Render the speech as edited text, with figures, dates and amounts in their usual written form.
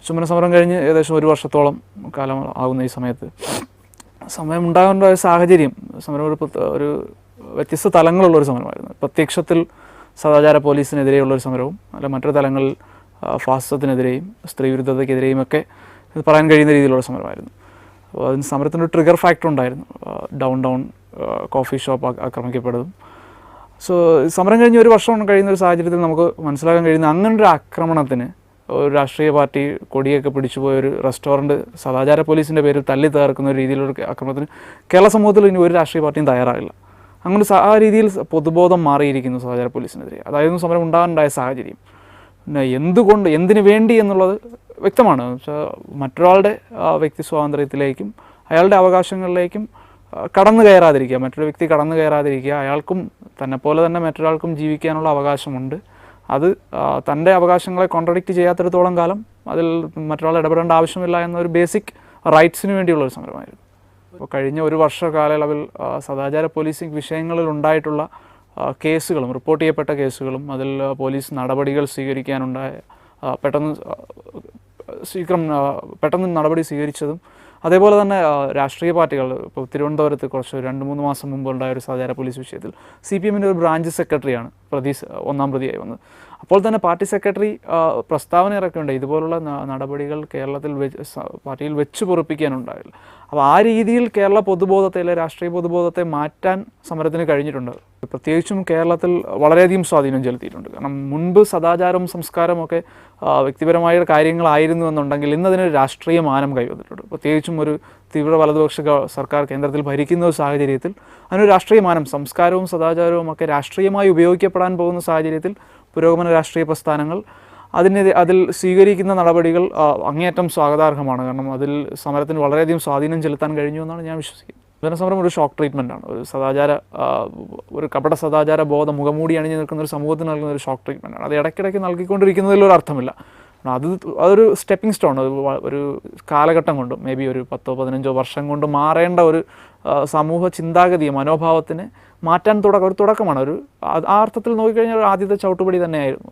ചുമന സമരം കഴിഞ്ഞ് ഏകദേശം 1 വർഷത്തോളം കാലം ആകുന്ന ഈ സമയം ഉണ്ടാകേണ്ട ഒരു സാഹചര്യം, സമരം ഒരു വ്യത്യസ്ത തലങ്ങളുള്ളൊരു സമരമായിരുന്നു. പ്രത്യക്ഷത്തിൽ സദാചാര പോലീസിനെതിരെയുള്ളൊരു സമരവും, അല്ല മറ്റൊരു തലങ്ങളിൽ ഫാസിസത്തിനെതിരെയും സ്ത്രീവിരുദ്ധതയ്ക്കെതിരെയും ഒക്കെ പറയാൻ കഴിയുന്ന രീതിയിലുള്ള സമരമായിരുന്നു. അപ്പോൾ അതിന് സമരത്തിനൊരു ട്രിഗർ ഫാക്ടർ ഉണ്ടായിരുന്നു. ഡൗൺ കോഫി ഷോപ്പ് ആക്രമിക്കപ്പെടുന്നതും. സോ സമരം കഴിഞ്ഞ് 1 വർഷം കഴിയുന്ന ഒരു സാഹചര്യത്തിൽ നമുക്ക് മനസ്സിലാക്കാൻ കഴിയുന്ന അങ്ങനൊരു ആക്രമണത്തിന്, ഒരു രാഷ്ട്രീയ പാർട്ടി കൊടിയൊക്കെ പിടിച്ചു പോയ ഒരു റെസ്റ്റോറൻറ്റ് സദാചാര പോലീസിൻ്റെ പേരിൽ തല്ലി തകർക്കുന്ന ഒരു രീതിയിലൊരു ആക്രമണത്തിന് കേരള സമൂഹത്തിൽ ഇനി ഒരു രാഷ്ട്രീയ പാർട്ടിയും തയ്യാറാകില്ല. അങ്ങനെ ആ രീതിയിൽ പൊതുബോധം മാറിയിരിക്കുന്നു സദാചാര പോലീസിനെതിരെ. അതായിരുന്നു സമരം ഉണ്ടാകാനുണ്ടായ സാഹചര്യം. പിന്നെ എന്തിനു വേണ്ടി എന്നുള്ളത് വ്യക്തമാണ്. മറ്റൊരാളുടെ വ്യക്തി സ്വാതന്ത്ര്യത്തിലേക്കും അയാളുടെ അവകാശങ്ങളിലേക്കും കടന്നു കയറാതിരിക്കുക, മറ്റൊരു വ്യക്തി കടന്നു കയറാതിരിക്കുക. അയാൾക്കും തന്നെപ്പോലെ തന്നെ മറ്റൊരാൾക്കും ജീവിക്കാനുള്ള അവകാശമുണ്ട്. അത് തൻ്റെ അവകാശങ്ങളെ കോൺട്രഡിക്റ്റ് ചെയ്യാത്തിടത്തോളം കാലം അതിൽ മറ്റൊരാൾ ഇടപെടേണ്ട ആവശ്യമില്ല എന്നൊരു ബേസിക് റൈറ്റ്സിന് വേണ്ടിയുള്ളൊരു സമരമായിരുന്നു. അപ്പോൾ കഴിഞ്ഞ 1 വർഷ കാലയളവിൽ സദാചാര പോലീസിംഗ് വിഷയങ്ങളിൽ ഉണ്ടായിട്ടുള്ള കേസുകളും, റിപ്പോർട്ട് ചെയ്യപ്പെട്ട കേസുകളും, അതിൽ പോലീസ് നടപടികൾ സ്വീകരിക്കാനുണ്ടായ പെട്ടെന്ന് നടപടി സ്വീകരിച്ചതും, അതേപോലെ തന്നെ രാഷ്ട്രീയ പാർട്ടികൾ, ഇപ്പോൾ തിരുവനന്തപുരത്ത് കുറച്ച് 2-3 മാസം മുമ്പ് ഉണ്ടായ ഒരു സദാചാര പോലീസ് വിഷയത്തിൽ CPM-ൻ്റെ ഒരു ബ്രാഞ്ച് സെക്രട്ടറിയാണ് ഒന്നാം പ്രതിയായി വന്നത്. അപ്പോൾ തന്നെ പാർട്ടി സെക്രട്ടറി പ്രസ്താവന ഇറക്കുന്നുണ്ട്, ഇതുപോലുള്ള നടപടികൾ കേരളത്തിൽ പാർട്ടിയിൽ വെച്ച് പൊറുപ്പിക്കാനുണ്ടായില്ല. അപ്പോൾ ആ രീതിയിൽ കേരള പൊതുബോധത്തെ, അല്ലെ രാഷ്ട്രീയ പൊതുബോധത്തെ മാറ്റാൻ സമരത്തിന് കഴിഞ്ഞിട്ടുണ്ട്. പ്രത്യേകിച്ചും കേരളത്തിൽ വളരെയധികം സ്വാധീനം ചെലുത്തിയിട്ടുണ്ട്. കാരണം മുൻപ് സദാചാരവും സംസ്കാരവും ഒക്കെ വ്യക്തിപരമായ കാര്യങ്ങളായിരുന്നു എന്നുണ്ടെങ്കിൽ ഇന്നതിന് രാഷ്ട്രീയ മാനം കൈവന്നിട്ടുണ്ട്. പ്രത്യേകിച്ചും ഒരു തീവ്ര വലതുപക്ഷ സർക്കാർ കേന്ദ്രത്തിൽ ഭരിക്കുന്ന ഒരു സാഹചര്യത്തിൽ അതിനൊരു രാഷ്ട്രീയ മാനം, സംസ്കാരവും സദാചാരവും ഒക്കെ രാഷ്ട്രീയമായി ഉപയോഗിക്കപ്പെടാൻ പോകുന്ന സാഹചര്യത്തിൽ പുരോഗമന രാഷ്ട്രീയ പ്രസ്ഥാനങ്ങൾ അതിൽ സ്വീകരിക്കുന്ന നടപടികൾ അങ്ങേയറ്റം സ്വാഗതാർഹമാണ്. കാരണം അതിൽ സമരത്തിന് വളരെയധികം സ്വാധീനം ചെലുത്താൻ കഴിഞ്ഞു എന്നാണ് ഞാൻ വിശ്വസിക്കുന്നത്. ജനസമരം ഒരു ഷോക്ക് ട്രീറ്റ്മെൻറ്റാണ്. ഒരു കപട സദാചാര ബോധം മുഖംമൂടി അണിഞ്ഞു നിൽക്കുന്ന ഒരു സമൂഹത്തിന് നൽകുന്ന ഒരു ഷോക്ക് ട്രീറ്റ്മെൻറ്റാണ്. അത് ഇടയ്ക്കിടയ്ക്ക് നൽകിക്കൊണ്ടിരിക്കുന്നതിലൊരു അർത്ഥമില്ല. അതൊരു സ്റ്റെപ്പിംഗ് സ്റ്റോൺ, ഒരു കാലഘട്ടം കൊണ്ട്, മേ ബി ഒരു 10-15 വർഷം കൊണ്ട് മാറേണ്ട ഒരു സമൂഹ ചിന്താഗതിയെ, മനോഭാവത്തിനെ മാറ്റാൻ ഒരു തുടക്കമാണ്. ആ അർത്ഥത്തിൽ നോക്കിക്കഴിഞ്ഞാൽ ആദ്യത്തെ ചവിട്ടുപടി തന്നെയായിരുന്നു.